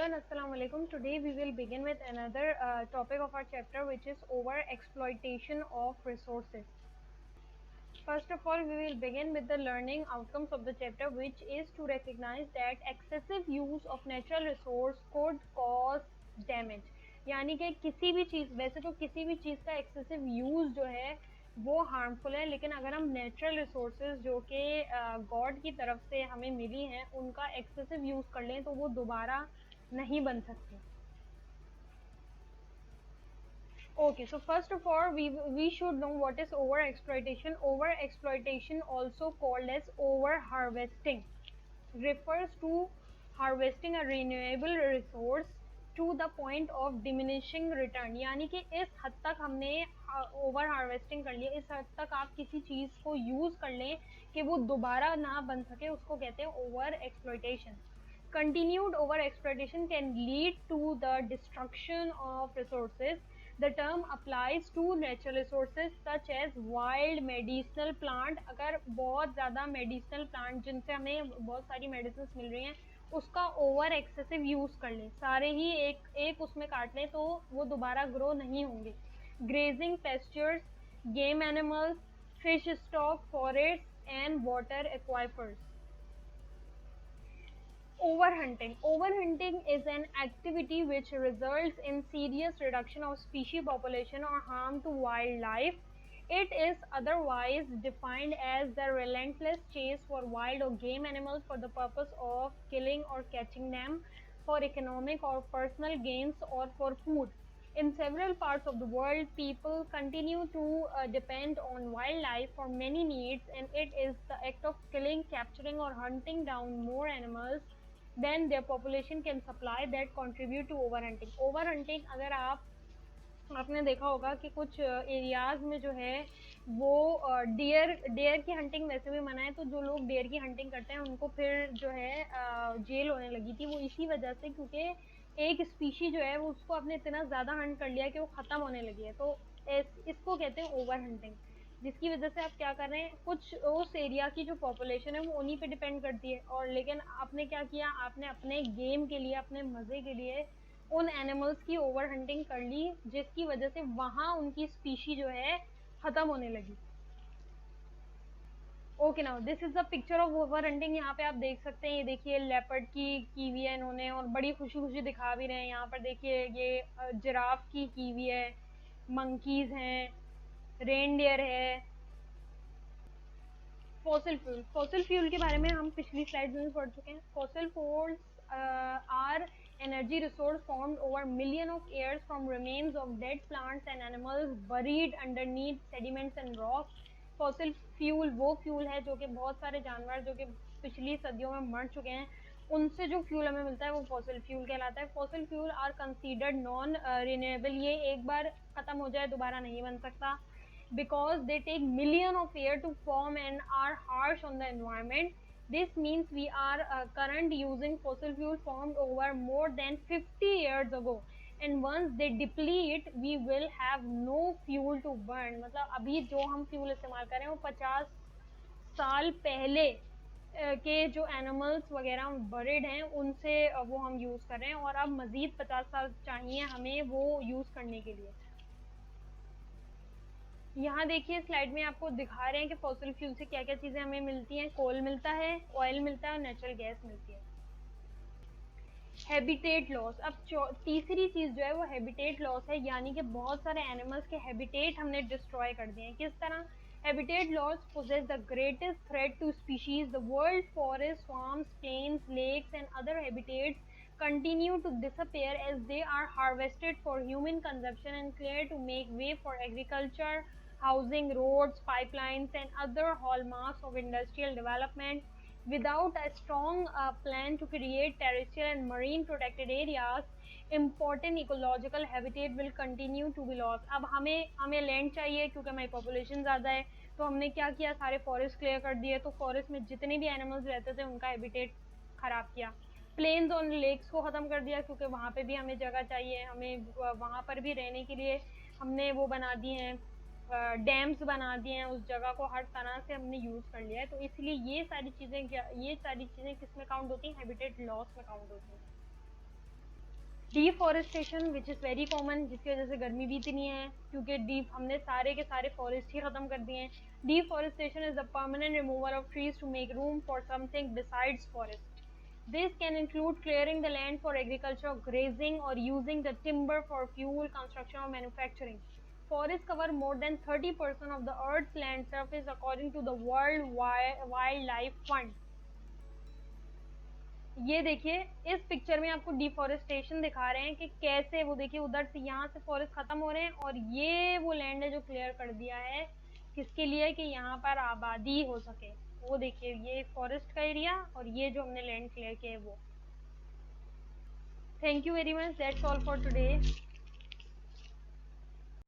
and Assalamu alaikum. Today we will begin with another topic of our chapter, which is over exploitation of resources. First of all, we will begin with the learning outcomes of the chapter, which is to recognize that excessive use of natural resource could cause damage. यानी कि किसी भी चीज़, वैसे तो किसी भी चीज़ का excessive use जो है वो हार्मफुल है, लेकिन अगर हम नेचुरल रिसोर्सेज जो कि गॉड की तरफ से हमें मिली हैं उनका एक्सेसिव यूज़ कर लें तो वो दोबारा नहीं बन सकती. Okay, so first of all, we should know what is over exploitation. Over exploitation, also called as over harvesting, refers to harvesting a renewable resource to the point of diminishing return. यानी कि इस हद तक हमने over harvesting कर लिया, इस हद तक आप किसी चीज़ को यूज़ कर लें कि वो दोबारा ना बन सके, उसको कहते हैं over exploitation. Continued over exploitation can lead to the destruction of resources. The term applies to natural resources such as wild medicinal plant. अगर बहुत ज़्यादा medicinal plant जिनसे हमें बहुत सारी medicines मिल रही हैं उसका over excessive use कर लें, सारे ही एक उसमें काट लें तो वो दोबारा grow नहीं होंगे. Grazing pastures, game animals, fish stock, forests and water aquifers. Overhunting. Overhunting is an activity which results in serious reduction of species population or harm to wildlife. It is otherwise defined as the relentless chase for wild or game animals for the purpose of killing or catching them for economic or personal gains or for food. In several parts of the world, people continue to depend on wildlife for many needs, and it is the act of killing, capturing, or hunting down more animals then their population can supply that contribute to overhunting. Overhunting अगर आपने देखा होगा कि कुछ areas में जो है वो डेयर की हंटिंग वैसे भी मना है, तो जो लोग डेयर की हंटिंग करते हैं उनको फिर जो है जेल होने लगी थी. वो इसी वजह से क्योंकि एक स्पीशी जो है वो उसको आपने इतना ज़्यादा हंट कर लिया कि वो ख़त्म होने लगी है, तो इसको कहते हैं ओवर हंटिंग. जिसकी वजह से आप क्या कर रहे हैं, कुछ उस एरिया की जो पॉपुलेशन है वो उन्हीं पे डिपेंड करती है, और लेकिन आपने क्या किया, आपने अपने गेम के लिए, अपने मज़े के लिए उन एनिमल्स की ओवर हंटिंग कर ली, जिसकी वजह से वहाँ उनकी स्पीशी जो है ख़त्म होने लगी. Okay, now this is the picture of over hunting. यहाँ पे आप देख सकते हैं, ये देखिए लेपर्ड की हुई है इन्होंने, और बड़ी खुशी खुशी दिखा भी रहे हैं. यहाँ पर देखिए ये जिराफ की हुई है, मंकीज़ हैं, रेनडियर है. फॉसिल फ्यूल के बारे में हम पिछली स्लाइड में भी पढ़ चुके हैं. Fossil fuels are energy resource formed over millions of years from remains of dead plants and animals buried underneath sediments and rocks. Fossil fuel वो फ्यूल है जो कि बहुत सारे जानवर जो कि पिछली सदियों में मर चुके हैं उनसे जो फ्यूल हमें मिलता है वो फॉसिल फ्यूल कहलाता है. Fossil fuel are considered non renewable. ये एक बार ख़त्म हो जाए दोबारा नहीं बन सकता, because they take millions of years to form and are harsh on the environment. This means we are currently using fossil fuel formed over more than 50 years ago, and once they deplete we will have no fuel to burn. मतलब अभी जो हम fuel इस्तेमाल कर रहे हैं वो 50 साल पहले के जो एनिमल्स वगैरह बर्ड हैं उनसे वो हम यूज़ कर रहे हैं, और अब मज़ीद 50 साल चाहिए हमें वो यूज़ करने के लिए. यहाँ देखिए स्लाइड में आपको दिखा रहे हैं कि फॉसिल फ्यूल से क्या क्या चीज़ें हमें मिलती हैं. कोल मिलता है, ऑयल मिलता है और नेचुरल गैस मिलती है. Habitat loss. अब तीसरी चीज़ जो है वो हैबिटेट लॉस है, यानी कि बहुत सारे एनिमल्स के हैबिटेट हमने डिस्ट्रॉय कर दिए हैं. किस तरह? Habitat loss poses the greatest threat to species. The world forest, farms, plains, lakes and other habitats continue to disappear as they are harvested for human consumption and cleared to make way for agriculture, housing, roads, pipelines, and other hallmarks of industrial development. Without a strong plan to create terrestrial and marine protected areas, important ecological habitat will continue to be lost. अब हमें land चाहिए क्योंकि हमारी population ज़्यादा है, तो हमने क्या किया, सारे फॉरेस्ट क्लियर कर दिए, तो फॉरेस्ट में जितने भी एनिमल्स रहते थे उनका हैबिटेट ख़राब किया. प्लेन्स और लेक्स को ख़त्म कर दिया क्योंकि वहाँ पे भी हमें जगह चाहिए, हमें वहाँ पर भी रहने के लिए हमने वो बना दिए हैं, डैम्स बना दिए हैं, उस जगह को हर तरह से हमने यूज़ कर लिया है. तो इसलिए ये सारी चीज़ें किस में काउंट होती हैं? हैबिटेट लॉस में काउंट होती हैं. Deforestation which is very common, जिसकी वजह से गर्मी भी इतनी है क्योंकि हमने सारे के सारे फॉरेस्ट ही ख़त्म कर दिए हैं. Deforestation is the permanent removal of trees to make room for something besides forest. This can include clearing the land for agriculture, grazing, or using the timber for fuel, construction, or manufacturing. Forests cover more than 30% of the Earth's land surface according to the World Wildlife Fund. ये देखिए इस picture में आपको deforestation दिखा रहे हैं कि कैसे वो देखिए उधर से यहाँ से फॉरेस्ट खत्म हो रहे हैं और ये वो लैंड है जो क्लियर कर दिया है किसके लिए कि यहाँ पर आबादी हो सके. वो देखिए ये फॉरेस्ट का एरिया और ये जो हमने लैंड क्लियर किया है वो. Thank you very much. That's all for today.